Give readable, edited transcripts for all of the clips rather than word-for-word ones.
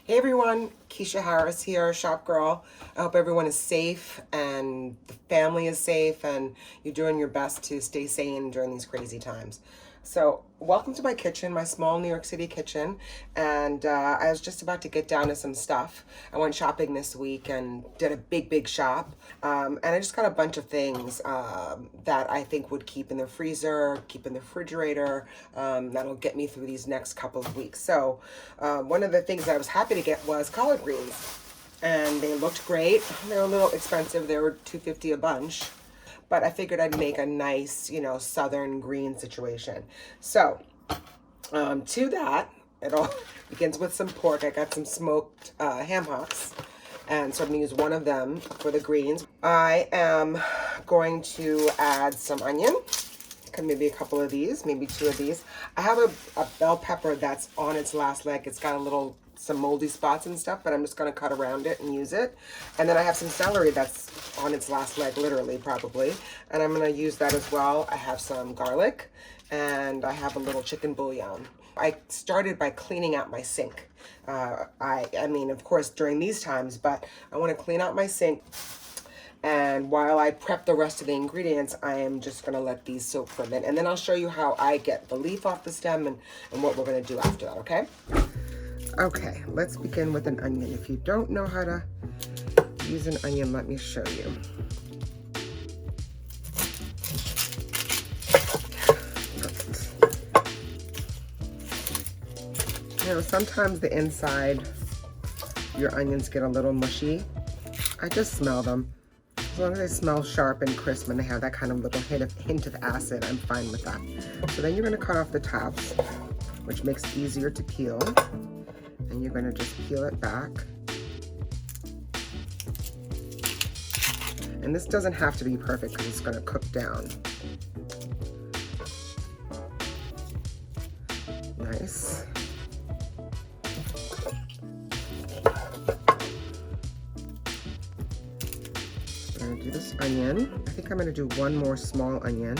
Hey everyone, Keisha Harris here, Shop Girl. I hope everyone is safe and the family is safe and you're doing your best to stay sane during these crazy times. So, welcome to my kitchen, my small New York City kitchen, and I was just about to get down to some stuff. I went shopping this week and did a big shop, and I just got a bunch of things that I think would keep in the freezer, keep in the refrigerator, that'll get me through these next couple of weeks. So, one of the things that I was happy to get was collard greens, and they looked great. They were a little expensive; they were $2.50 a bunch. But I figured I'd make a nice, southern green situation. So, to that, it all begins with some pork. I got some smoked ham hocks, and so I'm gonna use one of them for the greens. I am going to add some onion, maybe a couple of these, maybe two of these. I have a bell pepper that's on its last leg. It's got some moldy spots and stuff, but I'm just gonna cut around it and use it. And then I have some celery that's on its last leg, literally, probably. And I'm gonna use that as well. I have some garlic, and I have a little chicken bouillon. I started by cleaning out my sink. I mean, of course, during these times, but I wanna clean out my sink. And while I prep the rest of the ingredients, I am just gonna let these soak for a minute. And then I'll show you how I get the leaf off the stem and what we're gonna do after that, okay? Okay, let's begin with an onion. If you don't know how to use an onion, let me show you. Perfect. Sometimes the inside, your onions get a little mushy. I just smell them. As long as they smell sharp and crisp and they have that kind of little hint of acid, I'm fine with that. So then you're gonna cut off the tops, which makes it easier to peel. And you're gonna just peel it back. And this doesn't have to be perfect because it's gonna cook down. Nice. I'm gonna do this onion. I think I'm gonna do one more small onion.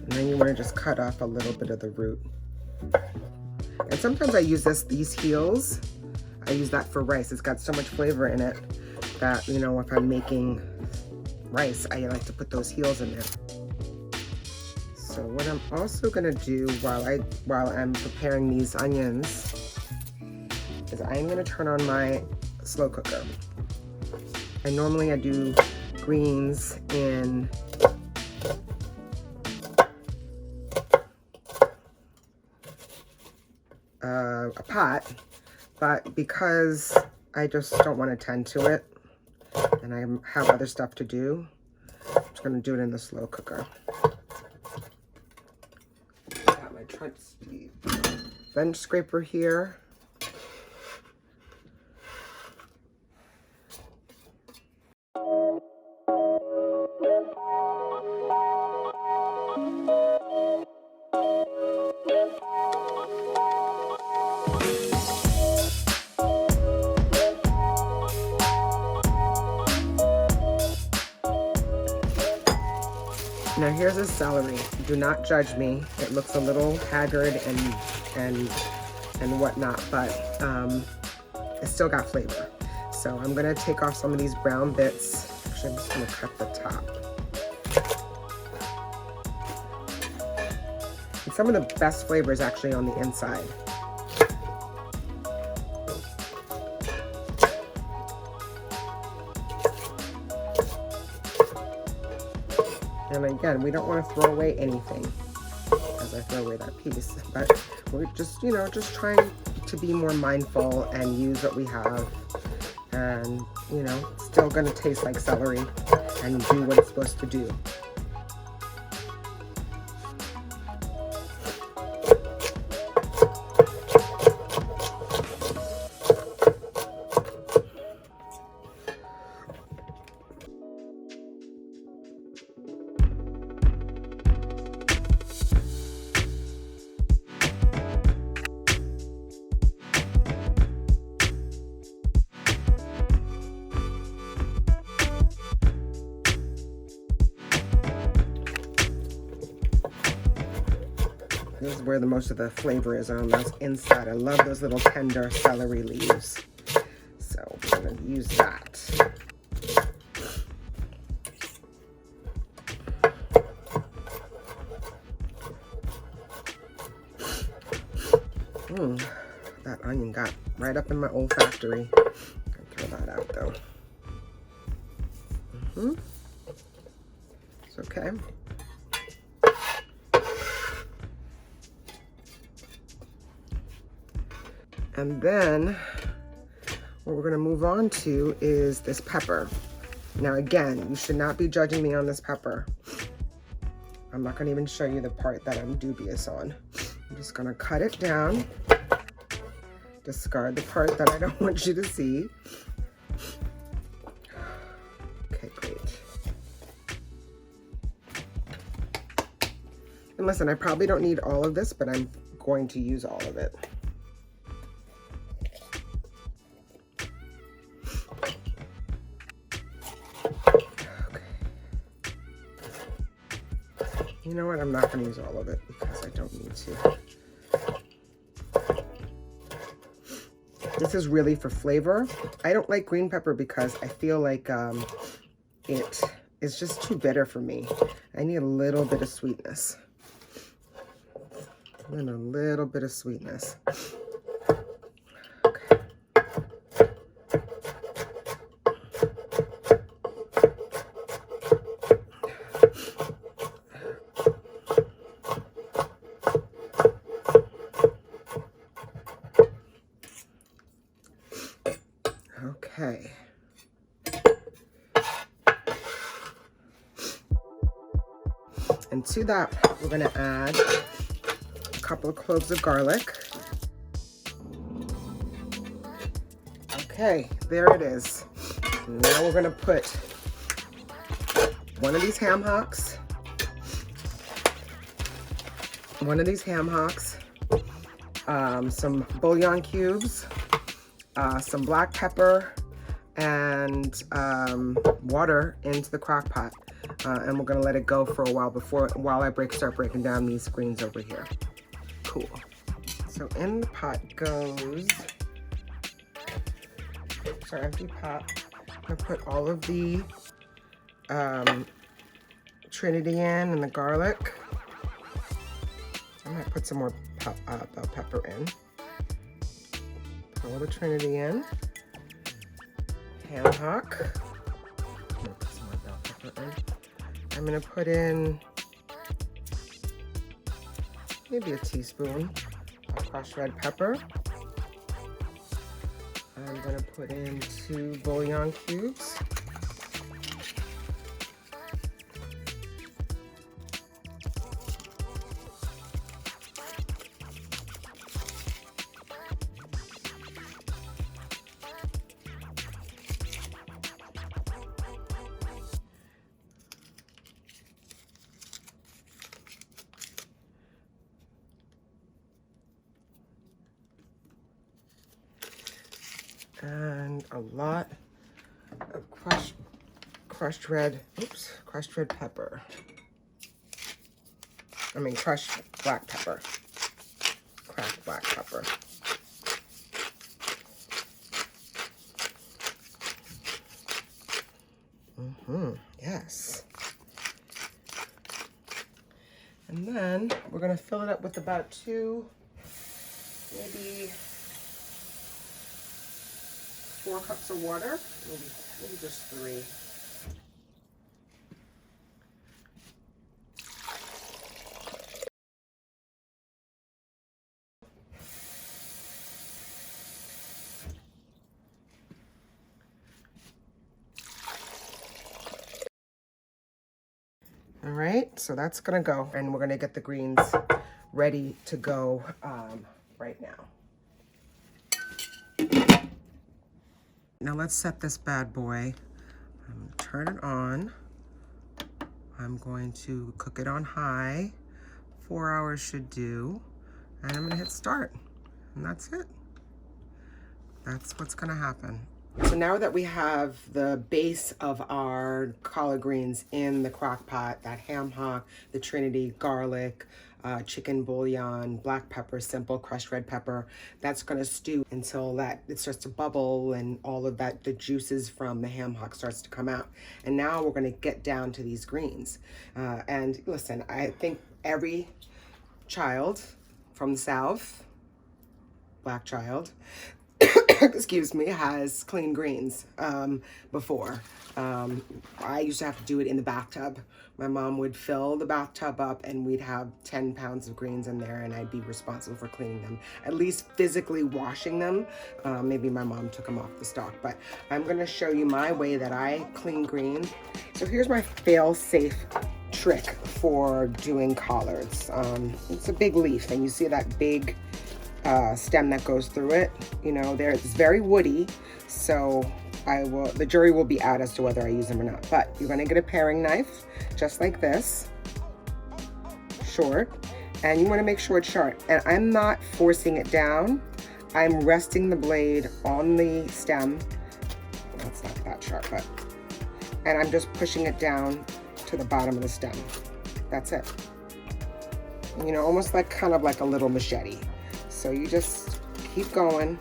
And then you want to just cut off a little bit of the root. And sometimes I use these heels. I use that for rice. It's got so much flavor in it that, if I'm making rice, I like to put those heels in there. So what I'm also gonna do while I'm preparing these onions is I'm gonna turn on my slow cooker. And normally I do greens in a pot, but because I just don't want to tend to it and I have other stuff to do, I'm just going to do it in the slow cooker. Got my bench scraper here. Now here's the celery. Do not judge me. It looks a little haggard and whatnot, but it still got flavor. So I'm gonna take off some of these brown bits. Actually, I'm just gonna cut the top. And some of the best flavor is actually on the inside. And again, we don't want to throw away anything as I throw away that piece, but we're just, just trying to be more mindful and use what we have, and, it's still going to taste like celery and do what it's supposed to do. This is where the most of the flavor is on those inside. I love those little tender celery leaves. So we're gonna use that. That onion got right up in my olfactory. I'll throw that out though. It's okay. And then what we're gonna move on to is this pepper. Now again, you should not be judging me on this pepper. I'm not gonna even show you the part that I'm dubious on. I'm just gonna cut it down. Discard the part that I don't want you to see. Okay, great. And listen, I probably don't need all of this, but I'm going to use all of it. Okay. You know what? I'm not going to use all of it because I don't need to. This is really for flavor. I don't like green pepper because I feel like it is just too bitter for me. I need a little bit of sweetness. And a little bit of sweetness. Okay. Okay. And to that, we're going to add a couple of cloves of garlic. Okay, there it is. Now we're going to put one of these ham hocks. Some bouillon cubes, some black pepper, and water into the crock pot. And we're gonna let it go for a while while I start breaking down these greens over here. Cool. So in the pot goes, our empty pot. I'm gonna put all of the trinity in and the garlic. I'm gonna put some more bell pepper in. Put all the trinity in. Ham hock. I'm gonna put some more bell pepper in. I'm gonna put in maybe a teaspoon of crushed red pepper. I'm gonna put in 2 bouillon cubes. And a lot of crushed red pepper. I mean crushed black pepper. Cracked black pepper. Yes. And then we're gonna fill it up with about 2, maybe 4 cups of water, maybe just 3. All right, so that's gonna go, and we're gonna get the greens ready to go right now. Now let's set this bad boy. I'm gonna turn it on. I'm going to cook it on high. 4 hours should do. And I'm gonna hit start. And that's it. That's what's gonna happen. So now that we have the base of our collard greens in the crock pot, that ham hock, the trinity, garlic, chicken bouillon, black pepper, simple crushed red pepper. That's gonna stew until it starts to bubble and all of that, the juices from the ham hock starts to come out. And now we're gonna get down to these greens. And listen, I think every child from the South, black child, excuse me, has clean greens before. I used to have to do it in the bathtub. My mom would fill the bathtub up and we'd have 10 pounds of greens in there and I'd be responsible for cleaning them, at least physically washing them. Maybe my mom took them off the stalk, but I'm gonna show you my way that I clean greens. So here's my fail-safe trick for doing collards. It's a big leaf and you see that big stem that goes through it. You know, it's very woody, so the jury will be out as to whether I use them or not. But you're gonna get a paring knife, just like this, short, and you wanna make sure it's sharp. And I'm not forcing it down. I'm resting the blade on the stem. That's not that sharp, but, and I'm just pushing it down to the bottom of the stem. That's it. You know, almost like kind of like a little machete. So you just keep going.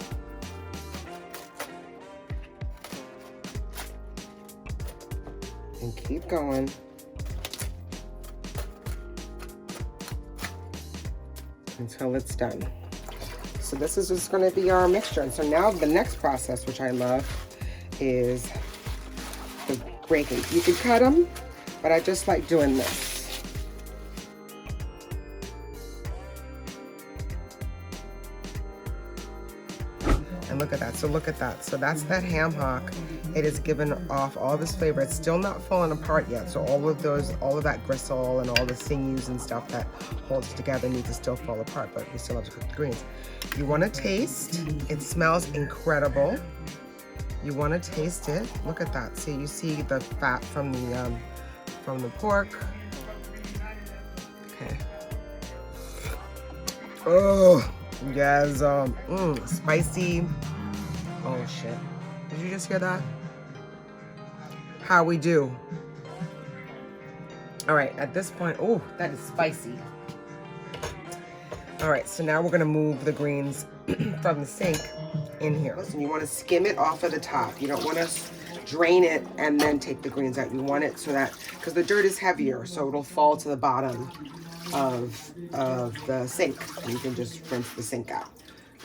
And keep going. Until it's done. So this is just going to be our mixture. And so now the next process, which I love, is the breaking. You can cut them, but I just like doing this. And look at that. So look at that. So that's that ham hock. It is given off all this flavor. It's still not falling apart yet. So all of that gristle and all the sinews and stuff that holds together need to still fall apart, but we still have to cook the greens. You want to taste. It smells incredible. You want to taste it. Look at that. See, you see the fat from the pork. Okay. Oh. Yes, spicy. Oh shit. Did you just hear that? How we do? All right, at this point, oh, that is spicy. All right, so now we're gonna move the greens from the sink in here. Listen, you wanna skim it off of the top. You don't wanna drain it and then take the greens out. You want it so that, because the dirt is heavier, so it'll fall to the bottom of the sink. And you can just rinse the sink out.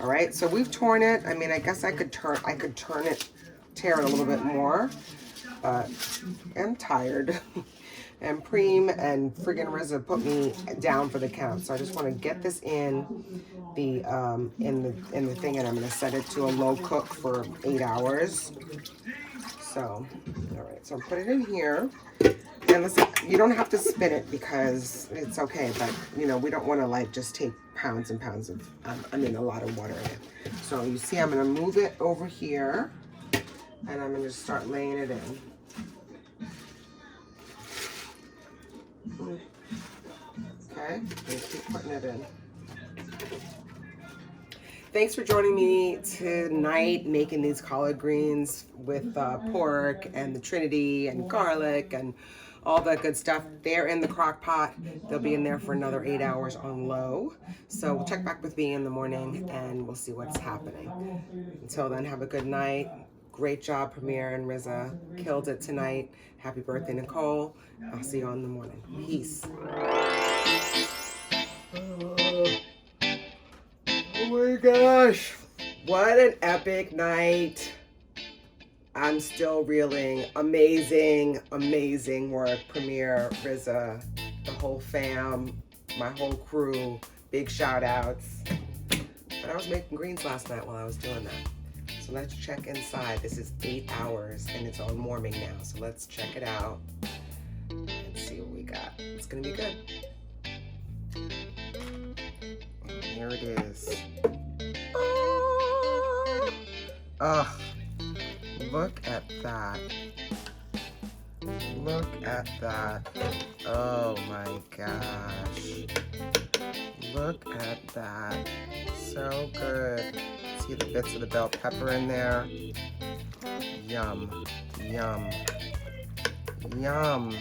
All right, so we've torn it. I mean, I guess I could tear it a little bit more, but I'm tired. And Preem and friggin' RZA put me down for the count. So I just want to get this in the thing, and I'm gonna set it to a low cook for 8 hours. So, all right, so put it in here. And listen, you don't have to spin it because it's okay, but you know, we don't want to like just take pounds and pounds of, a lot of water in it. So you see, I'm going to move it over here and I'm going to start laying it in. Okay, and keep putting it in. Thanks for joining me tonight making these collard greens with pork and the trinity and garlic and all that good stuff. They're in the crock pot. They'll be in there for another 8 hours on low. So we'll check back with me in the morning and we'll see what's happening. Until then, have a good night. Great job, Premier and RZA. Killed it tonight. Happy birthday, Nicole. I'll see you in the morning. Peace. Oh my gosh. What an epic night. I'm still reeling. Amazing, amazing work. Premier, RZA, the whole fam, my whole crew. Big shout outs. But I was making greens last night while I was doing that. So let's check inside. This is 8 hours and it's on warming now. So let's check it out and see what we got. It's gonna be good. And here it is. Oh, look at that. Look at that. Oh my gosh. Look at that. So good. See the bits of the bell pepper in there. Yum. Yum. Yum.